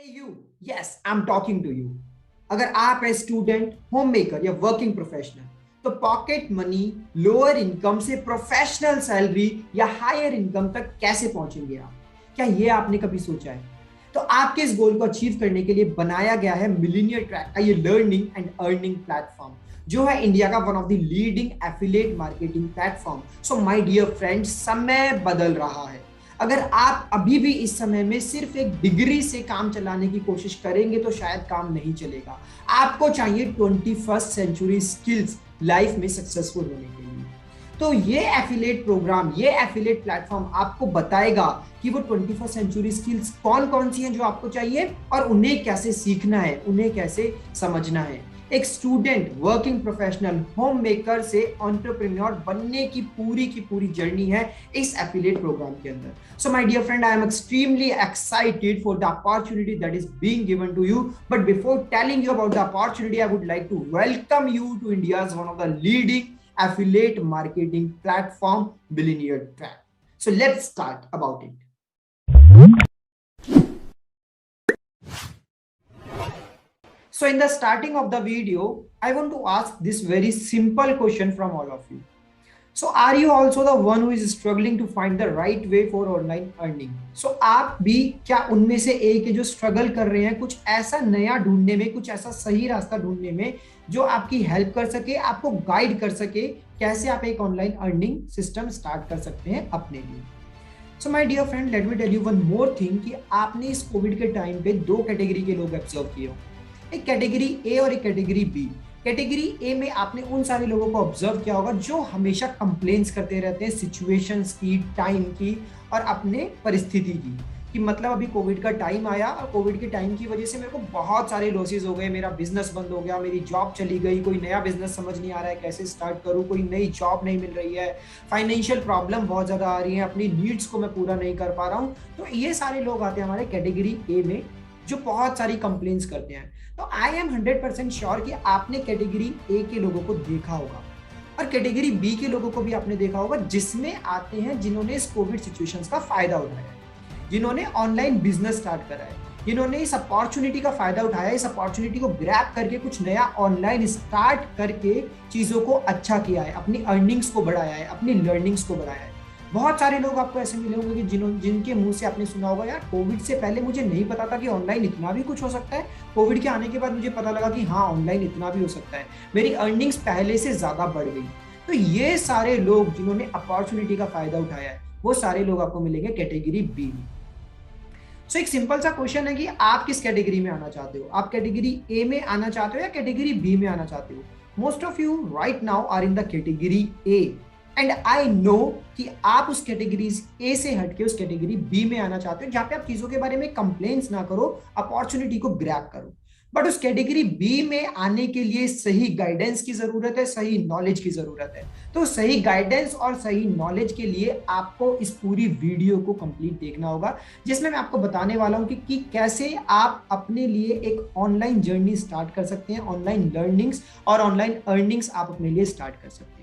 You yes I am talking to you. अगर आप है स्टूडेंट, होम मेकर या वर्किंग प्रोफेशनल, तो पॉकेट मनी, लोअर इनकम से प्रोफेशनल सैलरी या हायर इनकम तक कैसे पहुंचेंगे आप? क्या ये आपने कभी सोचा है? तो आपके इस गोल को अचीव करने के लिए बनाया गया है मिलीनियर ट्रैक का ये लर्निंग एंड अर्निंग प्लेटफॉर्म, जो है इंडिया का one of the leading affiliate marketing platform. So my dear friends, समय बदल रहा है। अगर आप अभी भी इस समय में सिर्फ एक डिग्री से काम चलाने की कोशिश करेंगे तो शायद काम नहीं चलेगा। आपको चाहिए 21st सेंचुरी स्किल्स लाइफ में सक्सेसफुल होने के लिए। तो ये एफिलिएट प्रोग्राम, ये एफिलिएट प्लेटफॉर्म आपको बताएगा कि वो 21st सेंचुरी स्किल्स कौन कौन सी हैं जो आपको चाहिए और उन्हें कैसे सीखना है, उन्हें कैसे समझना है। एक student, working professional, home maker से एंटरप्रेन्योर बनने की पूरी जर्नी है इस एफिलिएट प्रोग्राम के अंदर। So my dear friend, I am extremely excited for the opportunity that is being given to you. But before telling you about the opportunity, I would like to welcome you to India's one of the leading affiliate marketing platform, Billionaire Track. So let's start about it. So in the starting of the video, I want to ask this very simple question from all of you. So are you also the one who is struggling to find the right way for online earning? So आप भी क्या उनमें से एक है जो struggle कर रहे हैं कुछ ऐसा नया ढूंढने में, कुछ ऐसा सही रास्ता ढूंढने में जो आपकी हेल्प कर सके, आपको गाइड कर सके कैसे आप एक ऑनलाइन अर्निंग सिस्टम स्टार्ट कर सकते हैं अपने लिए। So my dear friend, let me tell you one more thing कि आपने इस कोविड के टाइम पे दो कैटेगरी के लोग ऑब्जर्व किए हो, एक कैटेगरी ए और एक कैटेगरी बी। कैटेगरी ए में आपने उन सारे लोगों को ऑब्जर्व किया होगा जो हमेशा कंप्लेंट्स करते रहते हैं सिचुएशंस की, टाइम की और अपने परिस्थिति की, कि मतलब अभी कोविड का टाइम आया और कोविड के टाइम की वजह से मेरे को बहुत सारे लॉसेस हो गए, मेरा बिजनेस बंद हो गया, मेरी जॉब चली गई, कोई नया बिजनेस समझ नहीं आ रहा है कैसे स्टार्ट करूं, कोई नई जॉब नहीं मिल रही है, फाइनेंशियल प्रॉब्लम बहुत ज्यादा आ रही है, अपनी नीड्स को मैं पूरा नहीं कर पा रहा हूं। तो ये सारे लोग आते हैं हमारे कैटेगरी ए में जो बहुत सारी कंप्लेंट्स करते हैं। तो आई एम 100% श्योर कि आपने कैटेगरी ए के लोगों को देखा होगा और कैटेगरी बी के लोगों को भी आपने देखा होगा, जिसमें आते हैं जिन्होंने इस कोविड सिचुएशंस का फायदा उठाया है, जिन्होंने ऑनलाइन बिजनेस स्टार्ट करा है, जिन्होंने इस अपॉर्चुनिटी का फायदा उठाया, इस अपॉर्चुनिटी को ग्रैब करके कुछ नया ऑनलाइन स्टार्ट करके चीजों को अच्छा किया है, अपनी अर्निंग्स को बढ़ाया है, अपनी लर्निंग्स को बढ़ाया है। बहुत सारे लोग आपको ऐसे मिले होंगे कि जिनके मुंह से आपने सुना होगा, यार कोविड से पहले मुझे नहीं पता था कि ऑनलाइन इतना भी कुछ हो सकता है, कोविड के आने के बाद मुझे पता लगा कि हाँ ऑनलाइन इतना भी हो सकता है, मेरी अर्निंग्स पहले से ज्यादा बढ़ गई। तो ये सारे लोग जिन्होंने अपॉर्चुनिटी का फायदा उठाया है, वो सारे लोग आपको मिलेंगे कैटेगरी बी में। सो एक सिंपल सा क्वेश्चन है कि आप किस कैटेगरी में आना चाहते हो? आप कैटेगरी ए में आना चाहते हो या कैटेगरी बी में आना चाहते हो? Most of you right now are in the category A and I know कि आप उस कैटेगरी ए से हटके उस कैटेगरी बी में आना चाहते हो, जहां पे आप चीजों के बारे में कंप्लेंट्स ना करो, अपॉर्चुनिटी को ग्रैब करो। बट उस कैटेगरी बी में आने के लिए सही गाइडेंस की जरूरत है, सही नॉलेज की जरूरत है। तो सही गाइडेंस और सही नॉलेज के लिए आपको इस पूरी वीडियो को कंप्लीट देखना होगा, जिसमें मैं आपको बताने वाला हूं कि कैसे आप अपने लिए एक ऑनलाइन जर्नी स्टार्ट कर सकते हैं, ऑनलाइन लर्निंग्स और ऑनलाइन अर्निंग्स आप अपने लिए स्टार्ट कर सकते हैं।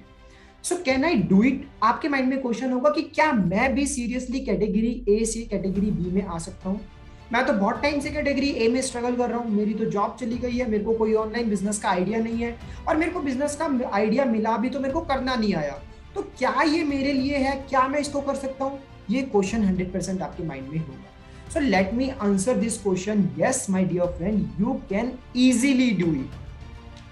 So can I do it? आपके माइंड में क्वेश्चन होगा कि क्या मैं भी सीरियसली कैटेगरी ए से कैटेगरी बी में आ सकता हूं? मैं तो बहुत टाइम से कैटेगरी ए में स्ट्रगल कर रहा हूं, मेरी तो जॉब चली गई है, मेरे को कोई ऑनलाइन बिजनेस का आइडिया नहीं है और मेरे को बिजनेस का आइडिया मिला भी तो मेरे को करना नहीं आया। तो क्या ये मेरे लिए है? क्या मैं इसको कर सकता हूँ? ये क्वेश्चन 100% आपके माइंड में होगा। So let me answer this question. Yes my dear friend, you can easily do it.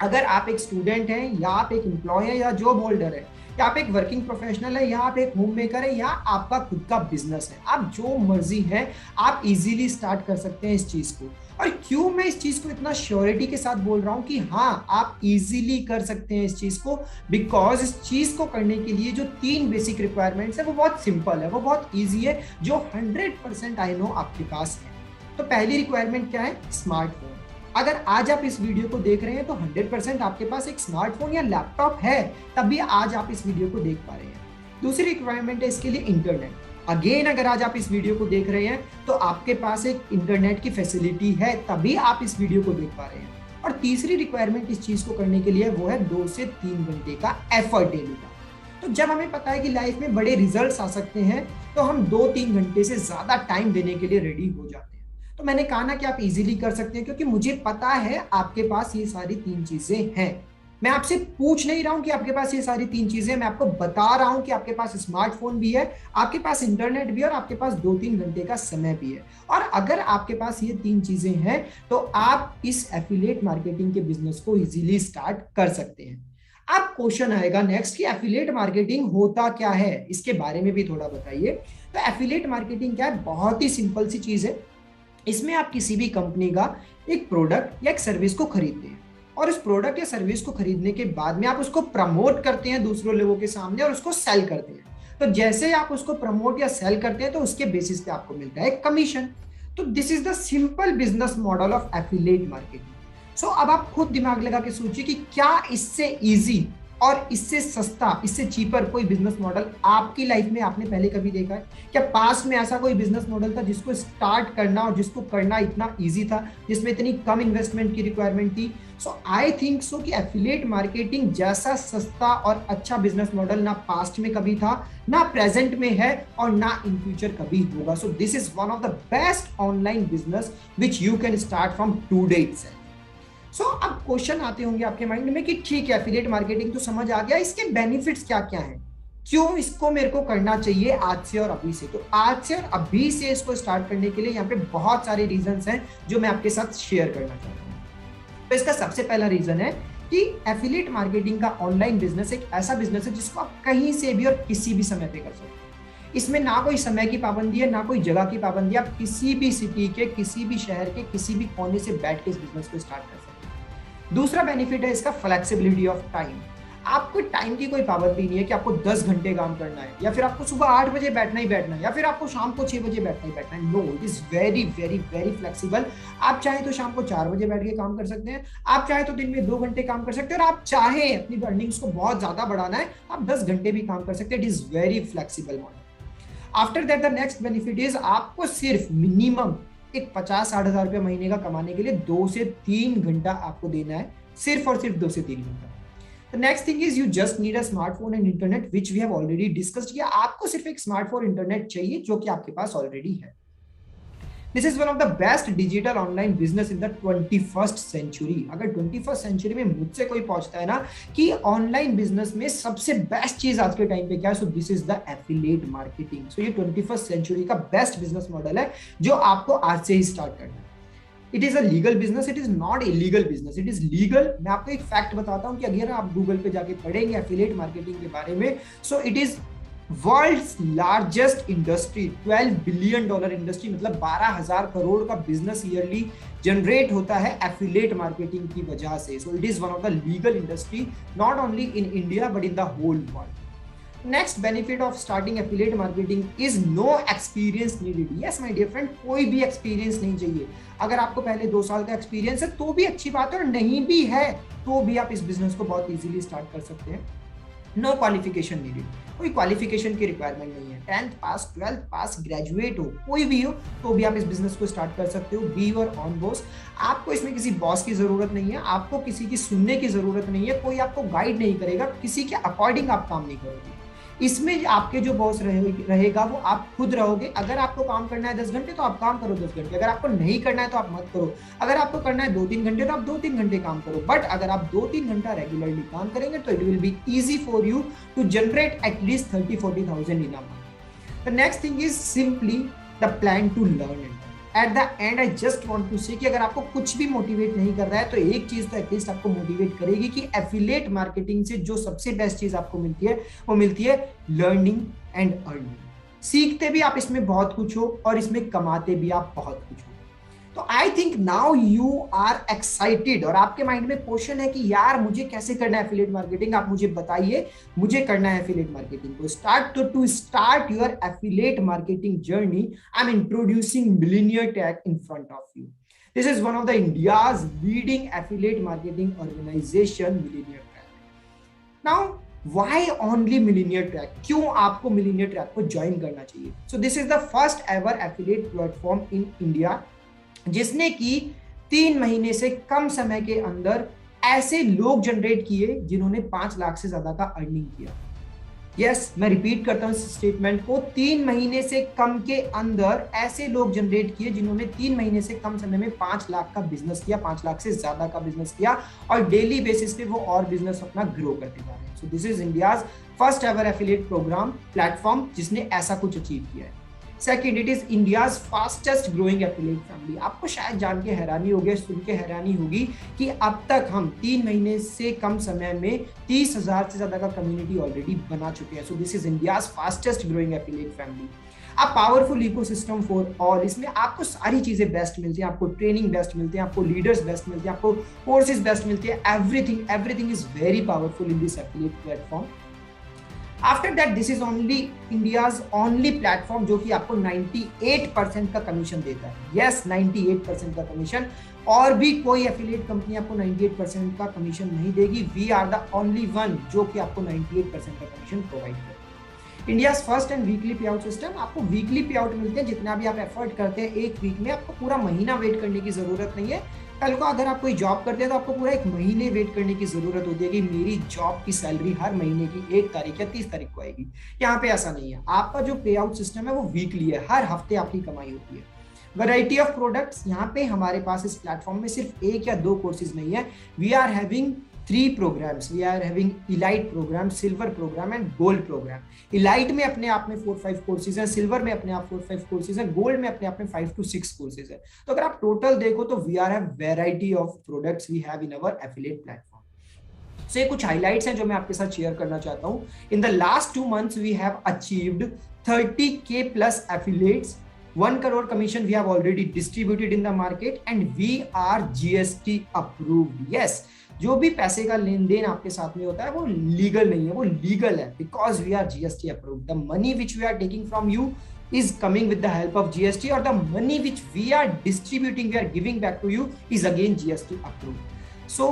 अगर आप एक स्टूडेंट हैं या आप एक एम्प्लॉय है या जॉब होल्डर है या आप एक वर्किंग प्रोफेशनल है या आप एक होम मेकर है या आपका खुद का बिजनेस है, आप जो मर्जी है आप इजीली स्टार्ट कर सकते हैं इस चीज को। और क्यों मैं इस चीज को इतना श्योरिटी के साथ बोल रहा हूं कि हाँ आप इजीली कर सकते हैं इस चीज को? बिकॉज इस चीज को करने के लिए जो 3 बेसिक रिक्वायरमेंट्स है वो बहुत सिंपल है, वो बहुत ईजी है, जो 100% आई नो आपके पास है। तो पहली रिक्वायरमेंट क्या है? स्मार्टफोन। अगर आज आप इस वीडियो को देख रहे हैं तो 100% आपके पास एक स्मार्टफोन या लैपटॉप है, तभी आज आप इस वीडियो को देख पा रहे हैं। दूसरी रिक्वायरमेंट है इसके लिए इंटरनेट। अगेन अगर आज आप इस वीडियो को देख रहे हैं तो आपके पास एक इंटरनेट की फैसिलिटी है, तभी आप इस वीडियो को देख पा रहे हैं। और तीसरी रिक्वायरमेंट इस चीज को करने के लिए वो है 2 से 3 घंटे का एफर्ट डेली का। तो जब हमें पता है कि लाइफ में बड़े रिजल्ट्स आ सकते हैं तो हम 2-3 घंटे से ज्यादा टाइम देने के लिए रेडी हो जाते हैं। तो मैंने कहा ना कि आप इजीली कर सकते हैं, क्योंकि मुझे पता है आपके पास ये सारी 3 चीजें हैं। मैं आपसे पूछ नहीं रहा हूं कि आपके पास ये सारी 3 चीजें, मैं आपको बता रहा हूं कि आपके पास स्मार्टफोन भी है, आपके पास इंटरनेट भी है और आपके पास 2-3 घंटे का समय भी है। और अगर आपके पास ये 3 चीजें हैं तो आप इस एफिलिएट मार्केटिंग के बिजनेस को इजीली स्टार्ट कर सकते हैं। अब क्वेश्चन आएगा नेक्स्ट कि एफिलिएट मार्केटिंग होता क्या है, इसके बारे में भी थोड़ा बताइए। तो एफिलिएट मार्केटिंग क्या है? बहुत ही सिंपल सी चीज है। इसमें आप किसी भी कंपनी का एक प्रोडक्ट या एक सर्विस को खरीदते हैं और उस प्रोडक्ट या सर्विस को खरीदने के बाद में आप उसको प्रमोट करते हैं दूसरों लोगों के सामने और उसको सेल करते हैं। तो जैसे आप उसको प्रमोट या सेल करते हैं तो उसके बेसिस पे आपको मिलता है कमीशन। तो this is the simple business model of affiliate marketing. So अब आप खुद दिमाग लगा के सोचिए कि क्या इससे इजी और इससे सस्ता, इससे चीपर कोई बिजनेस मॉडल आपकी लाइफ में आपने पहले कभी देखा है? क्या पास्ट में ऐसा कोई बिजनेस मॉडल था जिसको स्टार्ट करना और जिसको करना इतना इजी था, जिसमें इतनी कम इन्वेस्टमेंट की रिक्वायरमेंट थी? सो आई थिंक सो कि एफिलिएट मार्केटिंग जैसा सस्ता और अच्छा बिजनेस मॉडल ना पास्ट में कभी था, ना प्रेजेंट में है और ना इन फ्यूचर कभी होगा। So this is one of the best online business which you can start from today itself. So अब क्वेश्चन आते होंगे आपके माइंड में कि ठीक है, एफिलिएट मार्केटिंग तो समझ आ गया, इसके बेनिफिट्स क्या क्या हैं, क्यों इसको मेरे को करना चाहिए आज से और अभी से? तो आज से और अभी से इसको स्टार्ट करने के लिए यहाँ पे बहुत सारे रीजंस हैं जो मैं आपके साथ शेयर करना चाहता हूँ। तो इसका सबसे पहला रीजन है कि एफिलिएट मार्केटिंग का ऑनलाइन बिजनेस एक ऐसा बिजनेस है जिसको आप कहीं से भी और किसी भी समय पे कर सकते हैं। इसमें ना कोई समय की पाबंदी है, ना कोई जगह की पाबंदी है। आप किसी भी सिटी के, किसी भी शहर के, किसी भी कोने से बैठ के इस बिजनेस को स्टार्ट कर सकते हैं। दूसरा बेनिफिट है इसका फ्लेक्सिबिलिटी ऑफ टाइम। आपको टाइम की कोई पाबंदी नहीं है कि आपको 10 घंटे काम करना है, या फिर आपको सुबह 8 बजे बैठना ही बैठना है, या फिर आपको शाम को 6 बजे बैठना ही बैठना है। No, it is very very very flexible. आप चाहे तो शाम को 4 बजे बैठ के काम कर सकते हैं, आप चाहे तो दिन में 2 घंटे काम कर सकते हैं, और आप चाहे अपनी अर्निंग्स को बहुत ज्यादा बढ़ाना है, आप 10 घंटे भी काम कर सकते हैं। It is very flexible model. After that the next benefit is आपको सिर्फ मिनिमम एक 50-60 हजार रुपया महीने का कमाने के लिए 2 से 3 घंटा आपको देना है, सिर्फ और सिर्फ 2 से 3 घंटा। The next thing is you just need a smartphone and internet, which we have already discussed किया। आपको सिर्फ एक स्मार्टफोन इंटरनेट चाहिए जो कि आपके पास ऑलरेडी है। This is one of the best digital online business in the 21st century। अगर 21st century में मुझसे कोई पूछता है ना कि ऑनलाइन बिजनेस में सबसे बेस्ट चीज आज के टाइम पे क्या है, so this is the affiliate marketing. So ये 21st सेंचुरी का बेस्ट बिजनेस मॉडल है जो आपको आज से ही स्टार्ट करना है। It is a legal business, it is not illegal business, it is legal. मैं आपको एक फैक्ट बताता हूं कि अगर आप गूगल पे जाके पढ़ेंगे एफिलिएट मार्केटिंग के बारे में, so it is world's largest industry, $12 billion industry, मतलब 12,000 करोड़ का बिजनेस ईयरली जनरेट होता है एफिलिएट मार्केटिंग की वजह से। So it is one of the legal industry, not only in India but in the whole world. Next benefit of starting affiliate marketing is no experience needed. Yes my dear friend, कोई भी experience नहीं चाहिए। अगर आपको पहले 2 साल का experience है तो भी अच्छी बात है, और नहीं भी है तो भी आप इस बिजनेस को बहुत इजीली स्टार्ट कर सकते हैं। नो क्वालिफिकेशन नीडेड, कोई क्वालिफिकेशन की रिक्वायरमेंट नहीं है। 10th पास, 12th पास, ग्रेजुएट हो, कोई भी हो तो भी आप इस बिजनेस को स्टार्ट कर सकते हो। Be your on boss. आपको इसमें किसी बॉस की जरूरत नहीं है, आपको किसी की सुनने की जरूरत नहीं है, कोई आपको गाइड नहीं करेगा, किसी के अकॉर्डिंग आप काम नहीं करोगे। इसमें आपके जो बॉस रहेगा वो आप खुद रहोगे। अगर आपको काम करना है 10 घंटे तो आप काम करो 10 घंटे, अगर आपको नहीं करना है तो आप मत करो। अगर आपको करना है 2-3 घंटे तो आप 2-3 घंटे काम करो, बट अगर आप 2-3 घंटा रेगुलरली काम करेंगे तो it will be easy for you to generate at least 30-40,000 in a month. The next thing is simply the plan to learn it. At the end I just want to say कि अगर आपको कुछ भी motivate नहीं कर रहा है तो एक चीज तो एटलीस्ट आपको मोटिवेट करेगी कि एफिलिएट मार्केटिंग से जो सबसे बेस्ट चीज आपको मिलती है वो मिलती है लर्निंग एंड अर्निंग। सीखते भी आप इसमें बहुत कुछ हो और इसमें कमाते भी आप बहुत कुछ हो। तो I think now you are excited, और आपके माइंड में क्वेश्चन है कि यार मुझे कैसे करना है एफिलिएट मार्केटिंग, आप मुझे बताइए मुझे करना है एफिलिएट मार्केटिंग को स्टार्ट। तो to start your affiliate marketing journey, I am introducing millionaire tag in front of you. This is one of the India's leading affiliate marketing organisation, millionaire tag. Now Why only Millionaire Track? क्यों आपको Millionaire Track को join करना चाहिए? So this is the first ever affiliate platform in India, जिसने की 3 महीने से कम समय के अंदर ऐसे लोग जनरेट किए जिन्होंने 5 लाख से ज्यादा का अर्निंग किया। यस, मैं रिपीट करता हूँ इस स्टेटमेंट को, 3 महीने से कम के अंदर ऐसे लोग जनरेट किए जिन्होंने 3 महीने से कम समय में 5 लाख का बिजनेस किया, 5 लाख से ज्यादा का बिजनेस किया, और डेली बेसिस पे वो और बिजनेस अपना ग्रो करते जा रहे हैं। So this is India's first ever affiliate program platform जिसने ऐसा कुछ अचीव किया है। Second, it is India's fastest growing affiliate family. आपको शायद जान के हैरानी होगी, सुन के हैरानी होगी कि अब तक हम 3 महीने से कम समय में 30,000 से ज्यादा का कम्युनिटी ऑलरेडी बना चुके हैं। So this is India's fastest growing affiliate family. अब पावरफुल इकोसिस्टम फॉर ऑल, इसमें आपको सारी चीजें बेस्ट मिलती हैं, आपको ट्रेनिंग बेस्ट मिलती है, आपको लीडर्स बेस्ट मिलते हैं, आपको कोर्सेज बेस्ट मिलती है, everything is very powerful in this affiliate platform. After that this is only India's only platform जो कि आपको 98% का कमीशन देता है। यस, 98% का कमीशन, और भी कोई एफिलिएट कंपनी आपको 98% का कमीशन नहीं देगी। We are the only one जो कि आपको 98% का कमीशन प्रोवाइड करता है। India first and weekly pay out system, आपको वीकली पे आउट मिलते हैं, जितना भी आप एफर्ट करते हैं एक वीक में, आपको पूरा महीना वेट करने की जरूरत नहीं है। कल को अगर आप कोई जॉब करते हैं तो आपको पूरा 1 महीने वेट करने की जरूरत होती है कि मेरी जॉब की सैलरी हर महीने की 1 तारीख या 30 तारीख को आएगी। यहाँ पे ऐसा नहीं है, आपका जो पे आउट सिस्टम है वो वीकली है, हर हफ्ते आपकी कमाई होती है। वैरायटी ऑफ प्रोडक्ट्स, यहाँ पे हमारे पास इस प्लेटफॉर्म में सिर्फ 1 या 2 कोर्सेज नहीं है, we are having 3 programs. We are having elite program, silver program and gold program. elite में अपने आप में 4-5 कोर्सेज हैं, सिल्वर में अपने आप 4-5 कोर्सेज हैं, गोल्ड में अपने आप में 5 to 6 कोर्सेज हैं। तो अगर आप टोटल देखो तो we are have variety of products we have in our affiliate platform. So ये कुछ हाइलाइट्स हैं जो मैं आपके साथ शेयर करना चाहता हूँ। In the last 2 months we have achieved 30K plus affiliates, 1 crore commission we have already distributed in the market and we are GST approved. Yes, जो भी पैसे का लेन देन आपके साथ में होता है वो लीगल नहीं है, वो लीगल है because we are GST approved. The money which we are taking from you is coming with the help of GST, or the money which we are distributing, we are giving back to you is again GST approved. So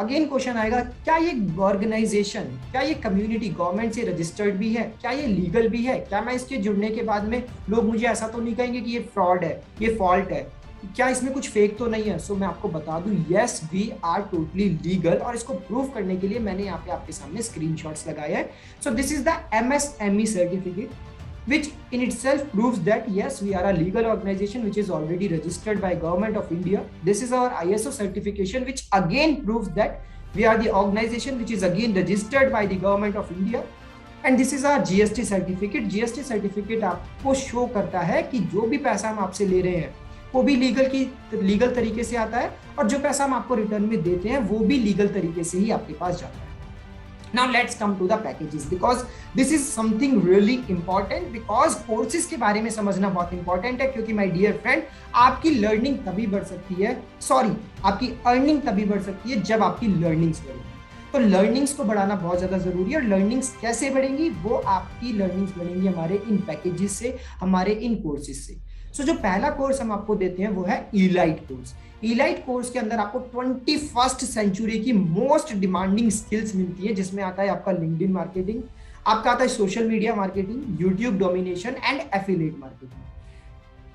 again question आएगा, क्या ये organisation, क्या ये community government से registered भी है, क्या ये लीगल भी है? क्या मैं इसके जुड़ने के बाद में लोग मुझे ऐसा तो नहीं कहेंगे कि ये फ्रॉड है, ये फॉल्ट है, क्या इसमें कुछ फेक तो नहीं है? सो मैं आपको बता दूं, yes we are totally legal, और इसको प्रूव करने के लिए मैंने यहाँ पे आपके सामने स्क्रीनशॉट्स लगाए हैं। So this is the MSME certificate which in itself proves that yes, we are a legal organization which is already registered by Government of India. This is our ISO certification which again proves that we are the organization which is again registered by the Government of India. And this is our GST certificate. GST certificate आपको show करता है कि जो भी पैसा हम आपसे ले रहे हैं वो भी लीगल तरीके से आता है, और जो पैसा हम आपको रिटर्न में देते हैं वो भी लीगल तरीके से ही आपके पास जाता है। Now let's come to the packages, because this is something really important, because courses के बारे में समझना बहुत important है, क्योंकि my dear friend, आपकी लर्निंग तभी बढ़ सकती है, आपकी अर्निंग तभी बढ़ सकती है जब आपकी लर्निंग्स बढ़ेगी। तो लर्निंग्स को बढ़ाना बहुत ज्यादा जरूरी है, और लर्निंग्स कैसे बढ़ेंगी? वो आपकी लर्निंग्स बढ़ेंगी हमारे इन पैकेजेस से, हमारे इन कोर्सेज से। सो जो पहला कोर्स हम आपको देते हैं वो है इलाइट कोर्स। इलाइट कोर्स के अंदर आपको 21st सेंचुरी की मोस्ट डिमांडिंग स्किल्स मिलती है, जिसमें आता है आपका लिंक्डइन मार्केटिंग, आपका आता है social media marketing, YouTube domination and affiliate marketing.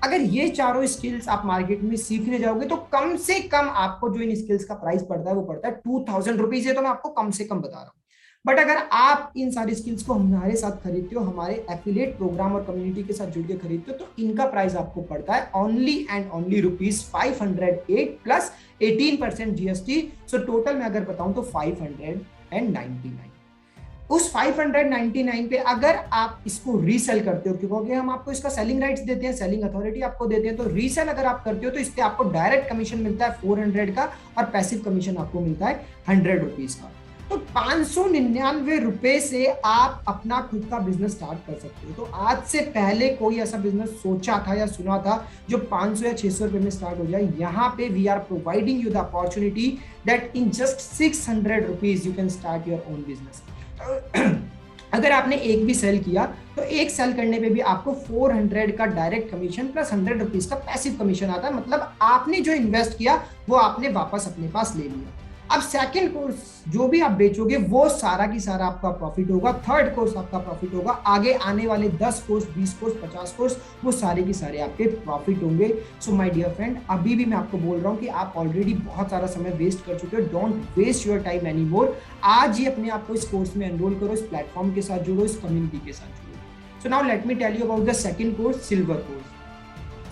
अगर ये चारों स्किल्स आप मार्केट में सीखने जाओगे तो कम से कम आपको जो इन स्किल्स का प्राइस पड़ता है वो पड़ता है 2000 रुपीज है, तो मैं आपको कम से कम बता रहा हूँ। बट अगर आप इन सारी स्किल्स को हमारे साथ खरीदते हो, हमारे एफिलिएट प्रोग्राम और कम्युनिटी के साथ जुड़ के खरीदते हो, तो इनका प्राइस आपको पड़ता है only and only ₹508 plus 18% GST। So total मैं अगर बताऊं तो 599। उस 599 पे अगर आप इसको रीसेल करते हो, क्योंकि हम आपको इसका सेलिंग राइट्स देते हैं, सेलिंग अथॉरिटी आपको देते हैं, तो रीसेल अगर आप करते हो तो इस पे आपको डायरेक्ट कमीशन मिलता है 400 का, और पैसिव कमीशन आपको मिलता है 100 रुपीज का। तो 599 रुपए से आप अपना खुद का बिजनेस स्टार्ट कर सकते हो। तो आज से पहले कोई ऐसा बिजनेस सोचा था या सुना था जो 500 या 600 रुपए में स्टार्ट हो जाए? यहाँ पे we are providing you the opportunity that in just 600 rupees you can start your own business. अगर आपने एक भी सेल किया तो एक सेल करने पे भी आपको 400 का डायरेक्ट कमीशन प्लस 100 रुपीज का पैसिव कमीशन आता है। मतलब आपने जो इन्वेस्ट किया वो आपने वापस अपने पास ले लिया। अब सेकंड कोर्स जो भी आप बेचोगे वो सारा की सारा आपका प्रॉफिट होगा, थर्ड कोर्स आपका प्रॉफिट होगा, आगे आने वाले 10 कोर्स, 20 कोर्स, 50 कोर्स वो सारे की सारे आपके प्रॉफिट होंगे। सो माय डियर फ्रेंड, अभी भी मैं आपको बोल रहा हूँ कि आप ऑलरेडी बहुत सारा समय वेस्ट कर चुके हो। Don't waste your time any more. आज ही अपने आप को इस कोर्स में एनरोल करो, इस प्लेटफॉर्म के साथ जुड़ो, इस कम्युनिटी के साथ जुड़ो। So now let me tell you about the second course, silver course.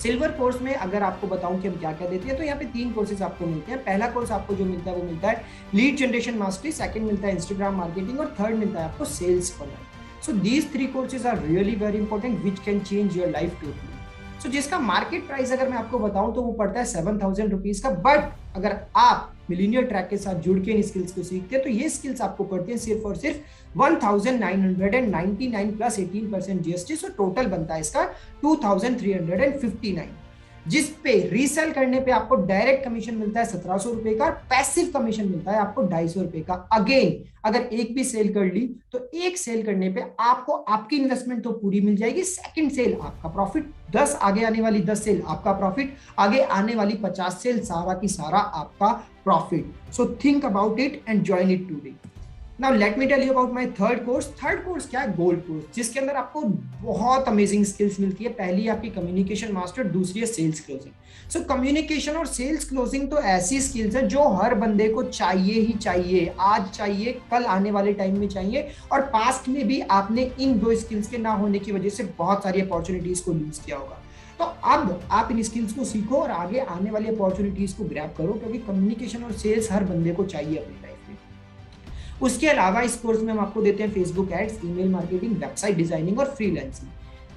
Silver course में अगर आपको बताऊं कि हम क्या क्या देते हैं, तो यहाँ पे 3 कोर्सेज आपको मिलते हैं। पहला कोर्स आपको जो मिलता है वो मिलता है लीड जनरेशन मास्टरी, सेकंड मिलता है इंस्टाग्राम मार्केटिंग और थर्ड मिलता है आपको sales funnel. So these 3 courses are really very important which can change your life totally. So जिसका मार्केट प्राइस अगर मैं आपको बताऊं तो वो पड़ता है 7,000 रुपीज का, बट अगर आप मिलीनियर ट्रैक के साथ जुड़ के इन स्किल्स को सीखते हैं तो ये स्किल्स आपको पड़ते हैं सिर्फ और सिर्फ 1,999 प्लस 18% जीएसटी। सो टोटल बनता है इसका 2,359, जिस पे रीसेल करने पे आपको डायरेक्ट कमीशन मिलता है 1,700 रुपए का, पैसिव कमीशन मिलता है आपको 250 रुपए का। अगेन अगर एक भी सेल कर ली तो एक सेल करने पे आपको आपकी इन्वेस्टमेंट तो पूरी मिल जाएगी, सेकंड सेल आपका प्रॉफिट, 10 आगे आने वाली 10 सेल आपका प्रॉफिट, आगे आने वाली 50 सेल सारा की सारा आपका profit. So think about it and join it today. Now let me tell you about my third course. Third course क्या है? गोल्ड कोर्स, जिसके अंदर आपको बहुत अमेजिंग स्किल्स मिलती है। पहली आपकी कम्युनिकेशन मास्टर, दूसरी है सेल्स क्लोजिंग। सो कम्युनिकेशन और सेल्स क्लोजिंग तो ऐसी स्किल्स है जो हर बंदे को चाहिए ही चाहिए, आज चाहिए, कल आने वाले टाइम में चाहिए। और पास्ट में भी आपने इन 2 स्किल्स के ना होने की वजह से बहुत सारी अपॉर्चुनिटीज को लूज किया होगा। तो अब आप इन स्किल्स को सीखो और आगे आने वाली अपॉर्चुनिटीज को ग्रैब करो, क्योंकि कम्युनिकेशन और सेल्स हर बंदे को चाहिए अपनी लाइफ में। उसके अलावा इस कोर्स में हम आपको देते हैं Facebook ads, email marketing, website designing और फ्रीलांसिंग।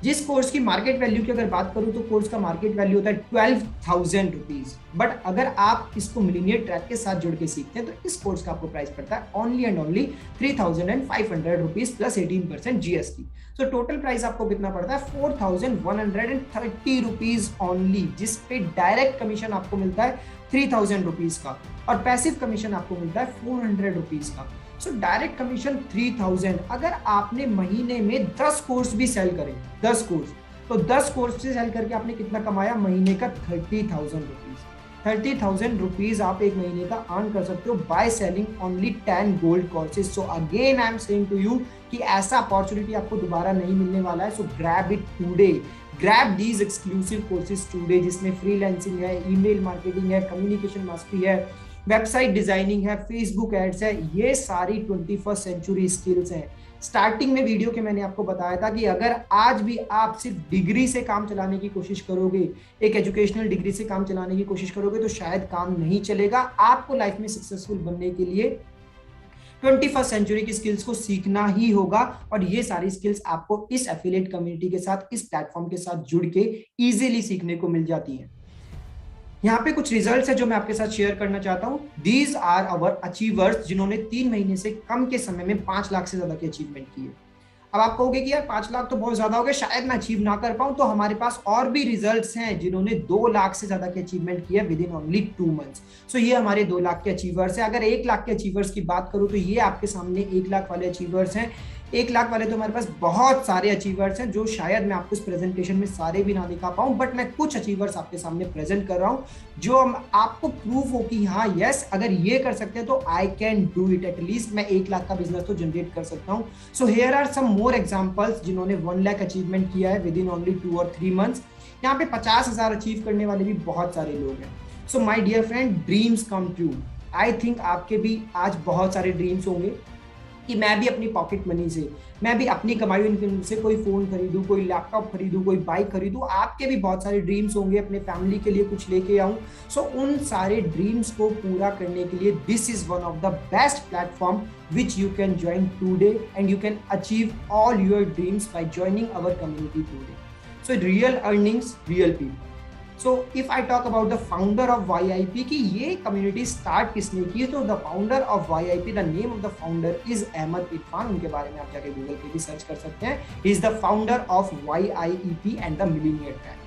जिस कोर्स की मार्केट वैल्यू की अगर बात करूं तो कोर्स का मार्केट वैल्यू होता है 12,000 रुपीज, बट अगर आप इसको मिलीनियर ट्रैक के साथ जुड़ के सीखते हैं तो इस कोर्स का आपको प्राइस पड़ता है only and only 3,500 rupees plus 18% GST. So total price आपको कितना पड़ता है? 4,130 रुपीज ओनली, जिस पे डायरेक्ट कमीशन आपको मिलता है 3,000 रुपीज का और पैसिव कमीशन आपको मिलता है 400 रुपीज का। So direct commission 3,000। अगर आपने महीने में 10 कोर्स भी सेल करें, 10 कोर्स, तो 10 कोर्स से सेल करके आपने कितना कमाया? महीने का 30,000 रुपीज। 30,000 रुपीज आप एक महीने का अर्न कर सकते हो by selling only 10 gold courses. So again I am saying to you कि ऐसा अपॉर्चुनिटी आपको दोबारा नहीं मिलने वाला है। So grab it today, grab these exclusive courses today, जिसमें फ्रीलांसिंग है, ईमेल मार्केटिंग है, कम्युनिकेशन मास्टरी है, वेबसाइट डिजाइनिंग है, फेसबुक एड्स है। ये सारी 21st सेंचुरी स्किल्स हैं। स्टार्टिंग में वीडियो के मैंने आपको बताया था कि अगर आज भी आप सिर्फ डिग्री से काम चलाने की कोशिश करोगे, एक एजुकेशनल डिग्री से काम चलाने की कोशिश करोगे, तो शायद काम नहीं चलेगा। आपको लाइफ में सक्सेसफुल बनने के लिए 21st सेंचुरी की स्किल्स को सीखना ही होगा, और ये सारी स्किल्स आपको इस एफिलिएट कम्युनिटी के साथ, इस प्लेटफॉर्म के साथ जुड़ के इजीली सीखने को मिल जाती है। यहाँ पे कुछ रिजल्ट्स है जो मैं आपके साथ शेयर करना चाहता हूँ। दीज आर अवर अचीवर्स, जिन्होंने 3 महीने से कम के समय में 5 लाख से ज्यादा की अचीवमेंट की है। अब आप कहोगे कि यार 5 लाख तो बहुत ज्यादा हो गया, शायद मैं अचीव ना कर पाऊं। तो हमारे पास और भी रिजल्ट्स हैं जिन्होंने 2 लाख से ज्यादा की अचीवमेंट की है विद इन ओनली 2 मंथ्स। सो ये हमारे 2 लाख के अचीवर्स हैं। अगर 1 लाख के अचीवर्स की बात करूं तो ये आपके सामने 1 लाख वाले अचीवर्स हैं। 1 लाख वाले तो हमारे पास बहुत सारे अचीवर्स हैं, जो शायद मैं आपको इस प्रेजेंटेशन में सारे भी ना दिखा पाऊं, बट मैं कुछ अचीवर्स आपके सामने प्रेजेंट कर रहा हूं जो आपको प्रूफ हो कि हाँ यस, अगर ये कर सकते हैं तो I can do it. At least मैं 1 लाख का बिजनेस तो जनरेट कर सकता हूं। So here are some more examples जिन्होंने 1 लाख अचीवमेंट किया है विद इन ओनली 2 और 3 मंथ्स। यहाँ पे 50,000 अचीव करने वाले भी बहुत सारे लोग हैं। So my dear friend, dreams come true. I think आपके भी आज बहुत सारे ड्रीम्स होंगे कि मैं भी अपनी पॉकेट मनी से, मैं भी अपनी कमाई इनकम से कोई फोन खरीदूं, कोई लैपटॉप खरीदूं, कोई बाइक खरीदूं। आपके भी बहुत सारे ड्रीम्स होंगे, अपने फैमिली के लिए कुछ लेके आऊं। सो उन सारे ड्रीम्स को पूरा करने के लिए this is one of the best platform which you can join today, and you can achieve all your dreams by joining our community today. So real earnings, real people. So if I talk about the founder of YIP कि ये community start किसने की, तो the founder of YIP, the name of the founder is Ahmad Irfan. उनके बारे में आप जाके गूगल पे भी सर्च कर सकते हैं। He is the founder of YIEP and the Millionaire Track.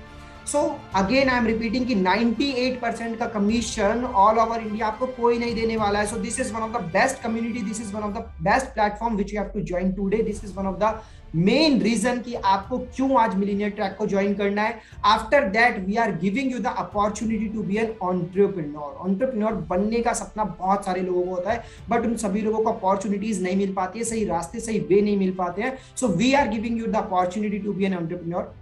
So again I am repeating कि 98% का कमीशन ऑल ओवर इंडिया आपको कोई नहीं देने वाला है। So this is one of the best community, this is one of the best platform which you have to join today. This is one of the main reason कि आपको क्यों आज मिलीनियर ट्रैक को ज्वाइन करना है। After that we are giving you the opportunity to be an entrepreneur. Entrepreneur बनने का सपना बहुत सारे लोगों को होता है, बट उन सभी लोगों को अपॉर्चुनिटीज नहीं मिल पाती है, सही रास्ते सही वे नहीं मिल पाते हैं। So we are giving you the opportunity to be an entrepreneur.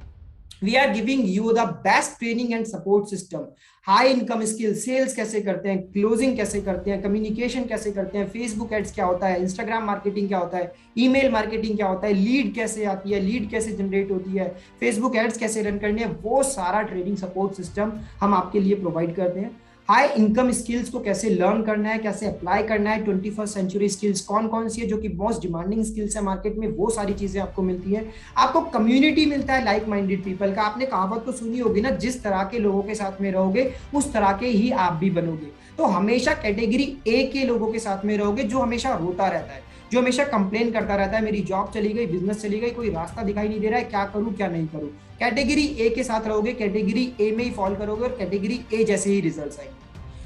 We are giving you the best training and support system। High income skill, sales कैसे करते हैं, क्लोजिंग कैसे करते हैं, कम्युनिकेशन कैसे करते हैं, फेसबुक एड्स क्या होता है, इंस्टाग्राम मार्केटिंग क्या होता है, ईमेल मार्केटिंग क्या होता है, लीड कैसे आती है, लीड कैसे जनरेट होती है, फेसबुक एड्स कैसे रन करनी है, वो सारा ट्रेनिंग सपोर्ट सिस्टम हम आपके लिए प्रोवाइड करते हैं। हाई इनकम स्किल्स को कैसे लर्न करना है, कैसे अप्लाई करना है, 21st सेंचुरी स्किल्स कौन कौन सी है जो कि मोस्ट डिमांडिंग स्किल्स है मार्केट में, वो सारी चीजें आपको मिलती है। आपको कम्युनिटी मिलता है लाइक माइंडेड पीपल का। आपने कहावत तो सुनी होगी ना, जिस तरह के लोगों के साथ में रहोगे उस तरह के ही आप भी बनोगे। तो हमेशा कैटेगरी ए के लोगों के साथ में रहोगे, जो हमेशा रोता रहता है, जो हमेशा कंप्लेन करता रहता है, मेरी जॉब चली गई, बिजनेस चली गई, कोई रास्ता दिखाई नहीं दे रहा है, क्या करूं क्या नहीं करूं। कैटेगरी ए के साथ रहोगे, कैटेगरी ए में ही फॉल करोगे और कैटेगरी ए जैसे ही रिजल्ट आएंगे।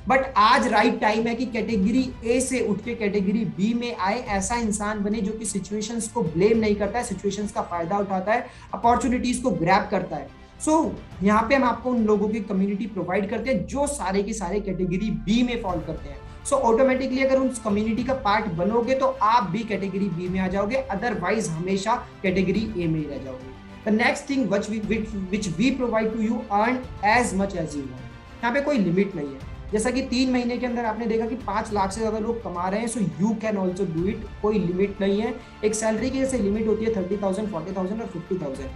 बट आज राइट टाइम है कि कैटेगरी ए से उठ के कैटेगरी बी में आए, ऐसा इंसान बने जो कि सिचुएशंस को ब्लेम नहीं करता है, सिचुएशंस का फायदा उठाता है, अपॉर्चुनिटीज को ग्रैब करता है। सो यहाँ पे हम आपको उन लोगों की कम्युनिटी प्रोवाइड करते हैं जो सारे के सारे कैटेगरी बी में फॉल करते हैं। सो ऑटोमेटिकली अगर उस कम्युनिटी का पार्ट बनोगे तो आप भी कैटेगरी बी में आ जाओगे, अदरवाइज हमेशा कैटेगरी ए में ही रह जाओगे। The next thing which we provide to you, earn as much as you want। यहाँ पे कोई लिमिट नहीं है। जैसा कि 3 महीने के अंदर आपने देखा कि 5 लाख से ज्यादा लोग कमा रहे हैं, so you can also do it. कोई लिमिट नहीं है। एक सैलरी की जैसे लिमिट होती है 30,000, 40,000 और 50,000,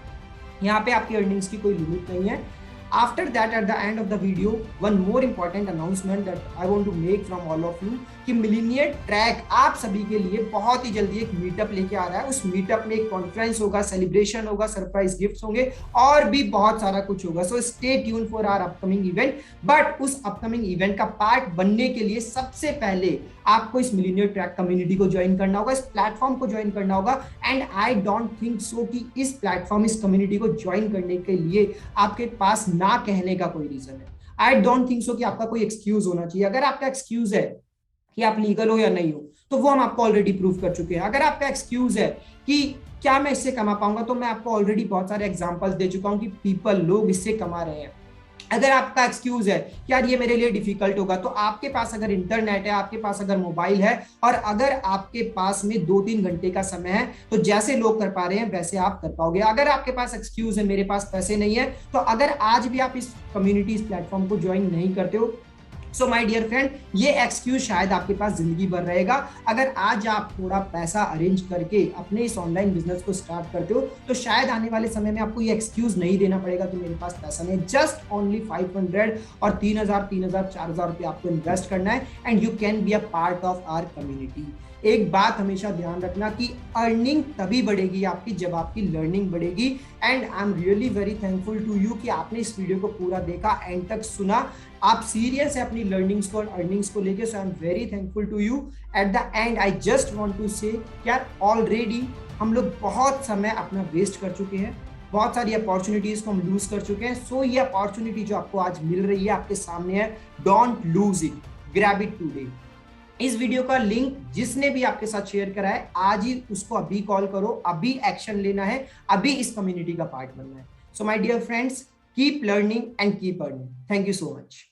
यहाँ पे आपकी अर्निंग्स की कोई लिमिट नहीं है। After that, at the end of the video, one more important announcement that I want to make from all of you कि मिलीनियर ट्रैक आप सभी के लिए बहुत ही जल्दी एक मीटअप लेके आ रहा है। उस मीटअप में एक कॉन्फ्रेंस होगा, सेलिब्रेशन होगा, सरप्राइज गिफ्ट्स होंगे और भी बहुत सारा कुछ होगा। So stay tune for our upcoming event. But उस अपकमिंग इवेंट का पार्ट बनने के लिए सबसे पहले आपको इस मिलीनियर ट्रैक कम्युनिटी को ज्वाइन करना होगा, इस प्लेटफॉर्म को ज्वाइन करना होगा। And I don't think so कि इस प्लेटफॉर्म, इस कम्युनिटी को ज्वाइन करने के लिए आपके पास ना कहने का कोई रीजन है। आई डोंट थिंक सो कि आपका कोई एक्सक्यूज होना चाहिए। अगर आपका एक्सक्यूज है कि आप लीगल हो या नहीं हो, तो वो हम आपको ऑलरेडी प्रूव कर चुके हैं। अगर आपका एक्सक्यूज है कि क्या मैं इससे कमा पाऊंगा, तो मैं आपको ऑलरेडी बहुत सारे एग्जांपल्स दे चुका हूं कि लोग इससे कमा रहे हैं। अगर आपका एक्सक्यूज है कि यार ये मेरे लिए डिफिकल्ट होगा, तो आपके पास अगर इंटरनेट है, आपके पास अगर मोबाइल है और अगर आपके पास में 2-3 घंटे का समय है, तो जैसे लोग कर पा रहे हैं वैसे आप कर पाओगे। अगर आपके पास एक्सक्यूज है मेरे पास पैसे नहीं है, तो अगर आज भी आप इस कम्युनिटी, इस प्लेटफॉर्म को ज्वाइन नहीं करते हो, सो माय डियर फ्रेंड, ये एक्सक्यूज शायद आपके पास जिंदगी भर रहेगा। अगर आज आप थोड़ा पैसा अरेंज करके अपने इस ऑनलाइन बिजनेस को स्टार्ट करते हो, तो शायद आने वाले समय में आपको ये एक्सक्यूज नहीं देना पड़ेगा कि मेरे पास पैसा नहीं है। जस्ट ओनली 500 और 3,000, 4,000 रुपये आपको इन्वेस्ट करना है and you can be a part of our community. एक बात हमेशा ध्यान रखना कि अर्निंग तभी बढ़ेगी आपकी जब आपकी लर्निंग बढ़ेगी। And I am really very thankful to you कि आपने इस वीडियो को पूरा देखा, एंड तक सुना। आप सीरियस है अपनी लर्निंग्स को और अर्निंग्स को लेके। So I am very thankful to you. At the end I just want to say यार, ऑलरेडी हम लोग बहुत समय अपना वेस्ट कर चुके हैं, बहुत सारी अपॉर्चुनिटीज को हम लूज कर चुके हैं। सो ये अपॉर्चुनिटी जो आपको आज मिल रही है, आपके सामने है, don't lose it, grab it today. इस वीडियो का लिंक जिसने भी आपके साथ शेयर करा है, आज ही उसको अभी कॉल करो, अभी एक्शन लेना है, अभी इस कम्युनिटी का पार्ट बनना है। So my dear friends, keep learning and keep earning. Thank you so much.